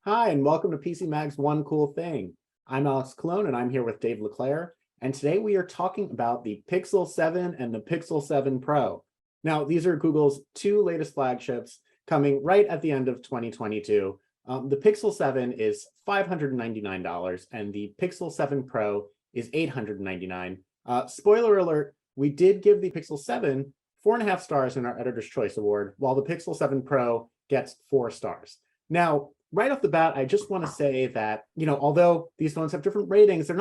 Hi, and welcome to PC Mag's One Cool Thing. I'm Alex Cologne, and I'm here with Dave LeClaire. And today we are talking about the Pixel 7 and the Pixel 7 Pro. Now, these are Google's two latest flagships coming right at the end of 2022. The Pixel 7 is $599, and the Pixel 7 Pro is $899. Spoiler alert, we did give the Pixel 7 4.5 stars in our Editor's Choice Award, while the Pixel 7 Pro gets 4 stars. Now, right off the bat, I just want to say that, although these phones have different ratings, we're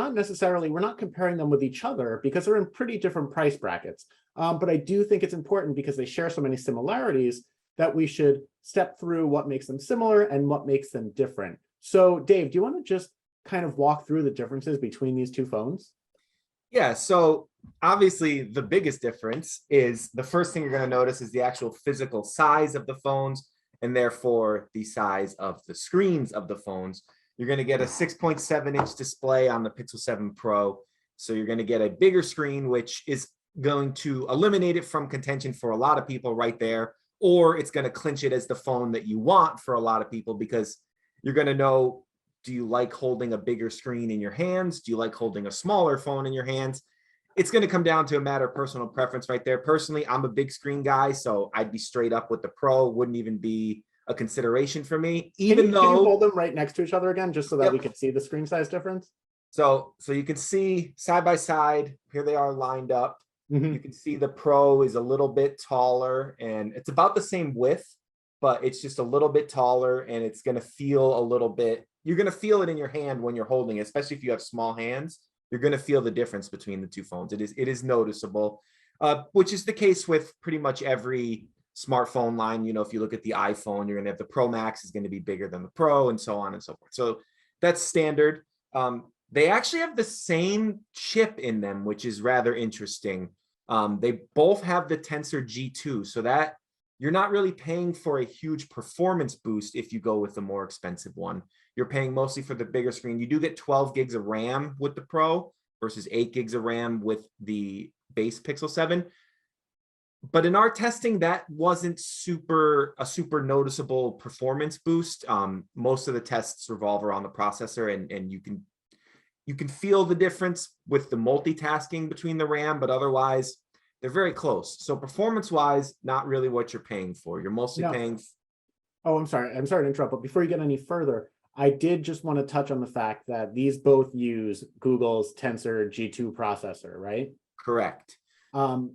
not comparing them with each other because they're in pretty different price brackets. But I do think it's important because they share so many similarities that we should step through what makes them similar and what makes them different. So Dave, do you want to just kind of walk through the differences between these two phones? Yeah, so obviously the biggest difference is the first thing you're going to notice is the actual physical size of the phones and therefore the size of the screens of the phones. You're going to get a 6.7-inch display on the Pixel 7 Pro. So you're going to get a bigger screen, which is going to eliminate it from contention for a lot of people right there, or it's going to clinch it as the phone that you want for a lot of people because you're going to know, do you like holding a bigger screen in your hands? Do you like holding a smaller phone in your hands? It's going to come down to a matter of personal preference right there. Personally, I'm a big screen guy, so I'd be straight up with the Pro. Wouldn't even be a consideration for me, Can you hold them right next to each other again, just so that we can see the screen size difference? So you can see side by side, here they are lined up. You can see the Pro is a little bit taller and it's about the same width, but it's just a little bit taller and it's going to feel a little bit, you're going to feel it in your hand when you're holding it, especially if you have small hands. You're going to feel the difference between the two phones. It is noticeable, which is the case with pretty much every smartphone line. If you look at the iPhone, you're going to have the Pro Max is going to be bigger than the Pro and so on and so forth. So that's standard. They actually have the same chip in them, which is rather interesting. They both have the Tensor G2, so that you're not really paying for a huge performance boost if you go with the more expensive one. You're paying mostly for the bigger screen. You do get 12 gigs of RAM with the Pro versus 8 gigs of RAM with the base Pixel 7. But in our testing, that wasn't a super noticeable performance boost. Most of the tests revolve around the processor, and you can feel the difference with the multitasking between the RAM, but otherwise they're very close. So performance-wise, not really what you're paying for. You're mostly paying. Oh, I'm sorry to interrupt, but before you get any further, I did just want to touch on the fact that these both use Google's Tensor G2 processor, right? Correct.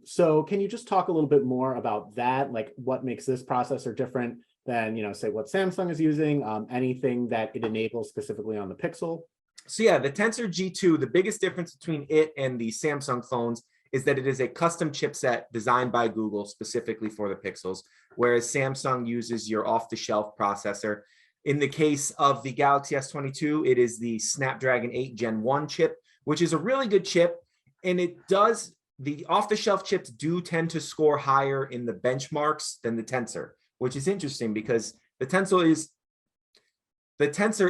So can you just talk a little bit more about that? Like what makes this processor different than, say what Samsung is using, anything that it enables specifically on the Pixel? So yeah, the Tensor G2, the biggest difference between it and the Samsung phones is that it is a custom chipset designed by Google specifically for the Pixels, whereas Samsung uses your off-the-shelf processor. In the case of the Galaxy S22, it is the Snapdragon 8 Gen 1 chip, which is a really good chip. And the off-the-shelf chips do tend to score higher in the benchmarks than the Tensor, which is interesting because the Tensor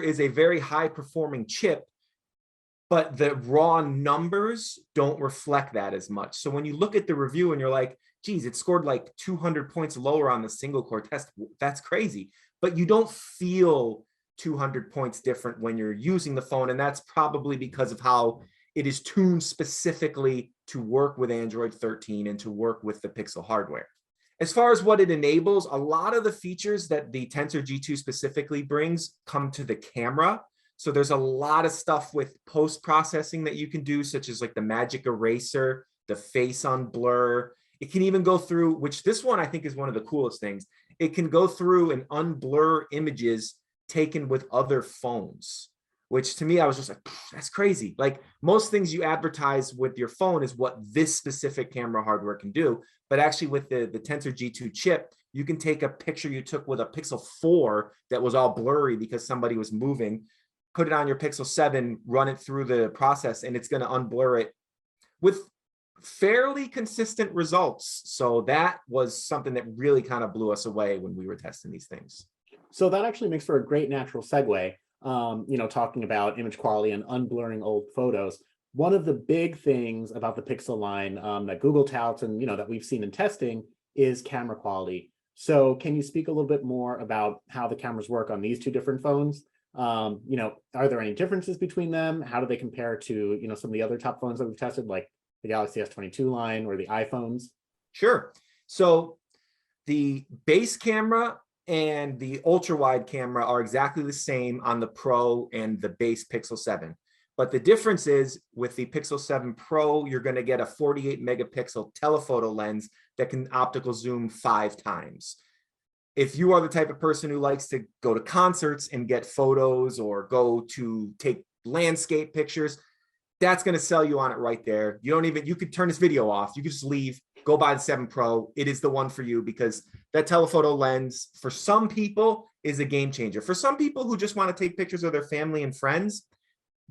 is a very high-performing chip, but the raw numbers don't reflect that as much. So when you look at the review and you're like, geez, it scored like 200 points lower on the single core test, that's crazy. But you don't feel 200 points different when you're using the phone. And that's probably because of how it is tuned specifically to work with Android 13 and to work with the Pixel hardware. As far as what it enables, a lot of the features that the Tensor G2 specifically brings come to the camera. So there's a lot of stuff with post-processing that you can do, such as like the magic eraser, the face on blur. It can even go through, which this one I think is one of the coolest things. It can go through and unblur images taken with other phones, which to me, I was just like, that's crazy. Like most things you advertise with your phone is what this specific camera hardware can do. But actually with the Tensor G2 chip, you can take a picture you took with a Pixel 4 that was all blurry because somebody was moving, put it on your Pixel 7, run it through the process, and it's going to unblur it with fairly consistent results. So that was something that really kind of blew us away when we were testing these things. So that actually makes for a great natural segue, talking about image quality and unblurring old photos. One of the big things about the Pixel line that Google touts and that we've seen in testing is camera quality. So can you speak a little bit more about how the cameras work on these two different phones? You know, are there any differences between them? How do they compare to, you know, some of the other top phones that we've tested, like the Galaxy S22 line or the iPhones? Sure. So the base camera and the ultra wide camera are exactly the same on the Pro and the base Pixel 7. But the difference is with the Pixel 7 Pro, you're going to get a 48 megapixel telephoto lens that can optical zoom 5 times. If you are the type of person who likes to go to concerts and get photos or go to take landscape pictures, that's going to sell you on it right there. You could turn this video off. You could just leave, go buy the 7 Pro. It is the one for you because that telephoto lens for some people is a game changer. For some people who just want to take pictures of their family and friends,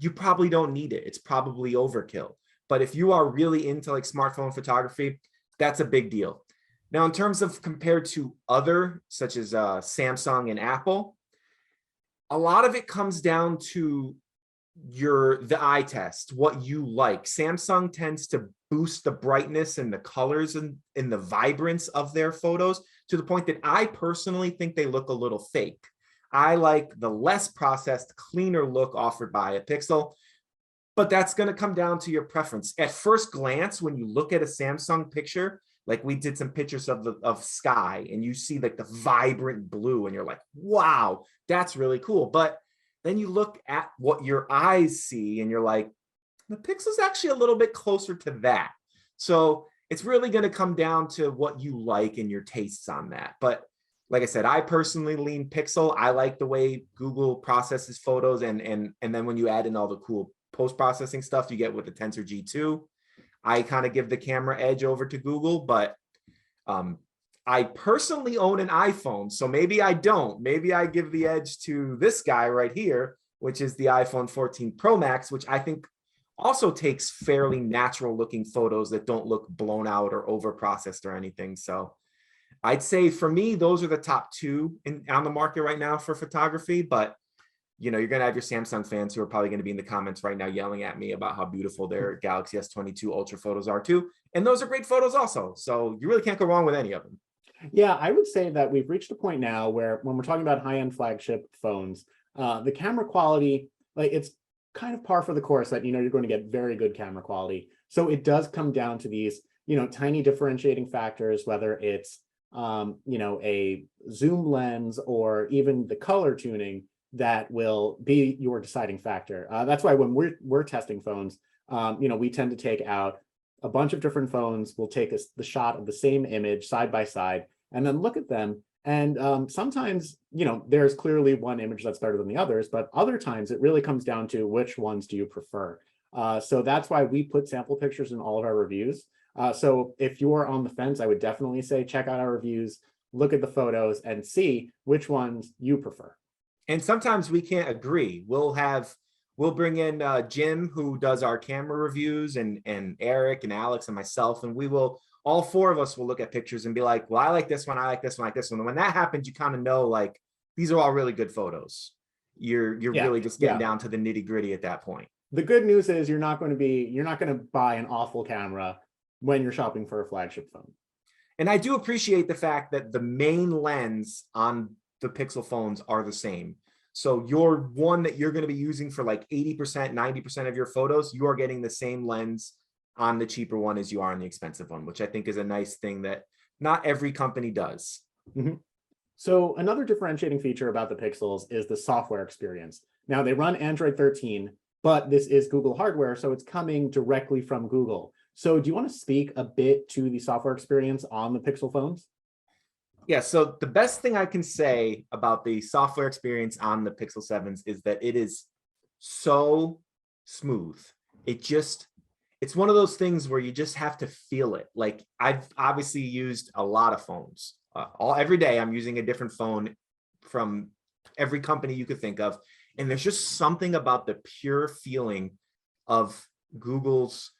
you probably don't need it. It's probably overkill. But if you are really into like smartphone photography, that's a big deal. Now, in terms of compared to other, such as Samsung and Apple, a lot of it comes down to the eye test, what you like. Samsung tends to boost the brightness and the colors and the vibrance of their photos to the point that I personally think they look a little fake. I like the less processed, cleaner look offered by a Pixel, but that's going to come down to your preference. At first glance, when you look at a Samsung picture, like we did some pictures of sky and you see like the vibrant blue and you're like, wow, that's really cool. But then you look at what your eyes see and you're like, the Pixel's actually a little bit closer to that. So it's really going to come down to what you like and your tastes on that. But like I said, I personally lean Pixel. I like the way Google processes photos, and then when you add in all the cool post-processing stuff you get with the Tensor G2, I kind of give the camera edge over to Google. But I personally own an iPhone, so maybe I don't. Maybe I give the edge to this guy right here, which is the iPhone 14 Pro Max, which I think also takes fairly natural looking photos that don't look blown out or over processed or anything. So I'd say for me, those are the top two on the market right now for photography. But you know, you're going to have your Samsung fans who are probably going to be in the comments right now yelling at me about how beautiful their Galaxy S22 Ultra photos are too. And those are great photos also. So you really can't go wrong with any of them. Yeah, I would say that we've reached a point now where when we're talking about high-end flagship phones, the camera quality, like it's kind of par for the course that, you know, you're going to get very good camera quality. So it does come down to these, you know, tiny differentiating factors, whether it's, you know, a zoom lens or even the color tuning that will be your deciding factor. That's why when we're testing phones, you know, we tend to take out a bunch of different phones. We'll take the shot of the same image side by side and then look at them. And sometimes, you know, there's clearly one image that's better than the others, but other times it really comes down to which ones do you prefer. So that's why we put sample pictures in all of our reviews. So if you're on the fence, I would definitely say check out our reviews, look at the photos and see which ones you prefer. And sometimes we can't agree. We'll bring in Jim, who does our camera reviews, and Eric and Alex and myself, and all four of us will look at pictures and be like, well, I like this one, I like this one, I like this one. And when that happens, you kind of know like these are all really good photos. You're really just getting down to the nitty gritty at that point. The good news is you're not going to buy an awful camera when you're shopping for a flagship phone. And I do appreciate the fact that the main lens on the Pixel phones are the same. So your one that you're going to be using for like 80%, 90% of your photos, you are getting the same lens on the cheaper one as you are on the expensive one, which I think is a nice thing that not every company does. Mm-hmm. So another differentiating feature about the Pixels is the software experience. Now they run Android 13, but this is Google hardware, so it's coming directly from Google. So do you want to speak a bit to the software experience on the Pixel phones? Yeah, so the best thing I can say about the software experience on the Pixel 7s is that it is so smooth. It's one of those things where you just have to feel it. Like I've obviously used a lot of phones. Every day I'm using a different phone from every company you could think of. And there's just something about the pure feeling of Google's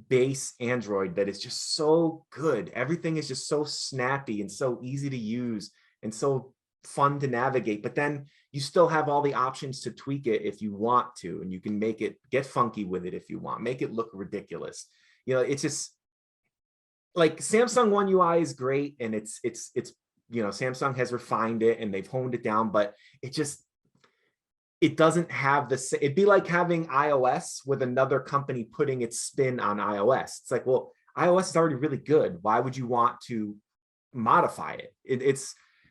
base Android that is just so good. Everything is just so snappy and so easy to use and so fun to navigate. But then you still have all the options to tweak it if you want to, and you can make it get funky with it if you want, make it look ridiculous. You know, it's just like Samsung One UI is great, and it's you know, Samsung has refined it and they've honed it down, but it doesn't have it'd be like having iOS with another company putting its spin on iOS. It's like, well, iOS is already really good. Why would you want to modify it?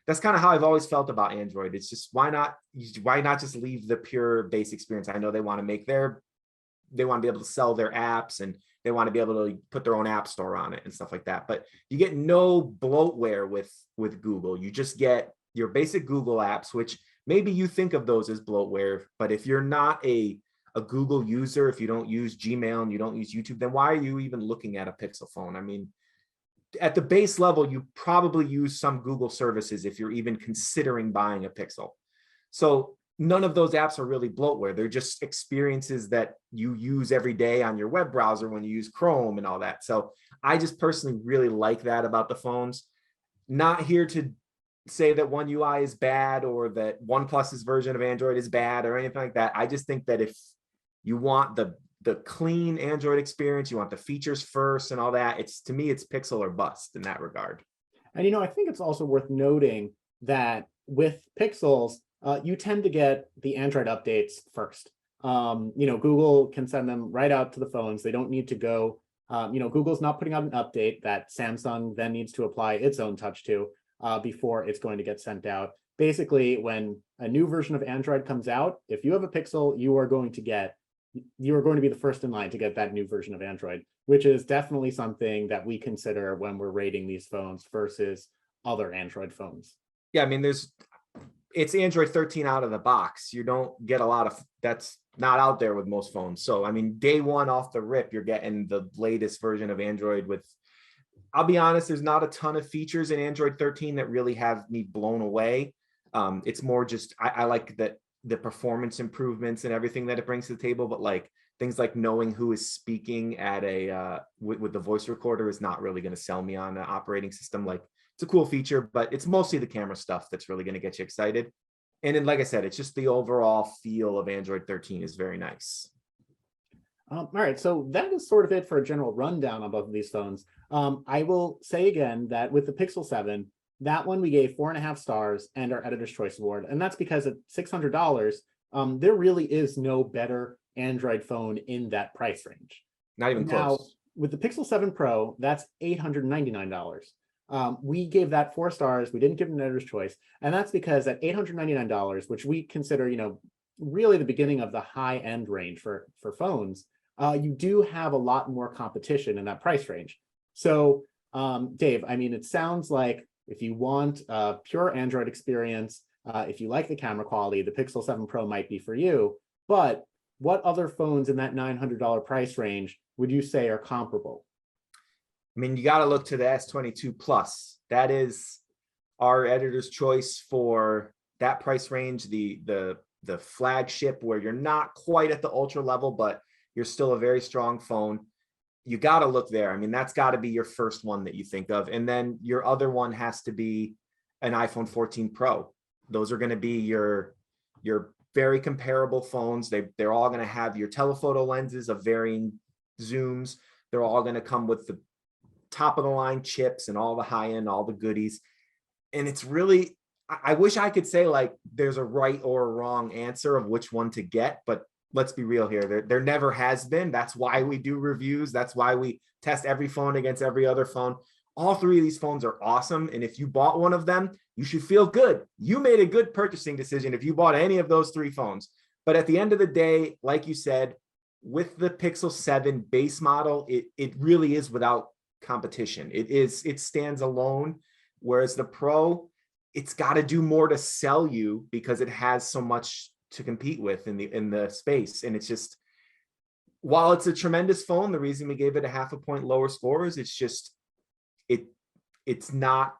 That's kind of how I've always felt about Android. It's just, why not just leave the pure base experience? I know they want to be able to sell their apps, and they want to be able to put their own app store on it and stuff like that. But you get no bloatware with Google. You just get your basic Google apps, which maybe you think of those as bloatware, but if you're not a Google user, if you don't use Gmail and you don't use YouTube, then why are you even looking at a Pixel phone? I mean, at the base level, you probably use some Google services if you're even considering buying a Pixel. So none of those apps are really bloatware. They're just experiences that you use every day on your web browser when you use Chrome and all that. So I just personally really like that about the phones. Not here to say that One UI is bad or that OnePlus's version of Android is bad or anything like that. I just think that if you want the clean Android experience, you want the features first and all that, to me, it's Pixel or bust in that regard. And, I think it's also worth noting that with Pixels, you tend to get the Android updates first. Google can send them right out to the phones. They don't need to go, Google's not putting out an update that Samsung then needs to apply its own touch to before it's going to get sent out. Basically, when a new version of Android comes out, if you have a Pixel, you are going to be the first in line to get that new version of Android, which is definitely something that we consider when we're rating these phones versus other Android phones. Yeah, I mean, it's Android 13 out of the box. You don't get a lot of, that's not out there with most phones. So, I mean, day one off the rip, you're getting the latest version of Android with, I'll be honest, there's not a ton of features in Android 13 that really have me blown away. It's more just, I like that the performance improvements and everything that it brings to the table, but like things like knowing who is speaking at with the voice recorder is not really going to sell me on an operating system. Like, it's a cool feature, but it's mostly the camera stuff that's really going to get you excited. And then, like I said, it's just the overall feel of Android 13 is very nice. All right, so that is sort of it for a general rundown on both of these phones. I will say again that with the Pixel 7, that one we gave 4.5 stars and our Editor's Choice Award. And that's because at $600, there really is no better Android phone in that price range. Not even close. Now, with the Pixel 7 Pro, that's $899. We gave that 4 stars. We didn't give it an Editor's Choice. And that's because at $899, which we consider, really the beginning of the high-end range for phones, you do have a lot more competition in that price range. So, Dave, I mean, it sounds like if you want a pure Android experience, if you like the camera quality, the Pixel 7 Pro might be for you. But what other phones in that $900 price range would you say are comparable? I mean, you got to look to the S22 Plus. That is our Editor's Choice for that price range, the flagship, where you're not quite at the ultra level, but you're still a very strong phone. You got to look there. I mean, that's got to be your first one that you think of. And then your other one has to be an iPhone 14 Pro. Those are going to be your very comparable phones. They're all going to have your telephoto lenses of varying zooms. They're all going to come with the top of the line chips and all the high end, all the goodies. And it's really, I wish I could say like there's a right or a wrong answer of which one to get, but let's be real here. There never has been. That's why we do reviews. That's why we test every phone against every other phone. All three of these phones are awesome. And if you bought one of them, you should feel good. You made a good purchasing decision if you bought any of those three phones. But at the end of the day, like you said, with the Pixel 7 base model, it really is without competition. It stands alone. Whereas the Pro, it's got to do more to sell you because it has so much to compete with in the space. And it's just, while it's a tremendous phone, the reason we gave it a 0.5 point lower score is it's just it's not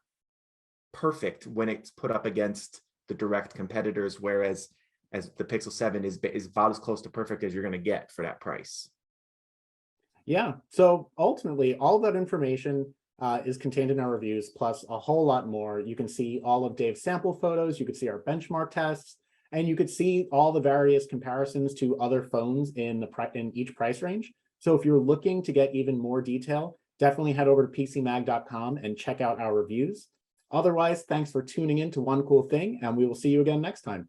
perfect when it's put up against the direct competitors, whereas as the Pixel 7 is about as close to perfect as you're going to get for that price. Yeah, so ultimately all of that information is contained in our reviews, plus a whole lot more. You can see all of Dave's sample photos, you could see our benchmark tests, and you could see all the various comparisons to other phones in each price range. So if you're looking to get even more detail, definitely head over to pcmag.com and check out our reviews. Otherwise, thanks for tuning in to One Cool Thing, and we will see you again next time.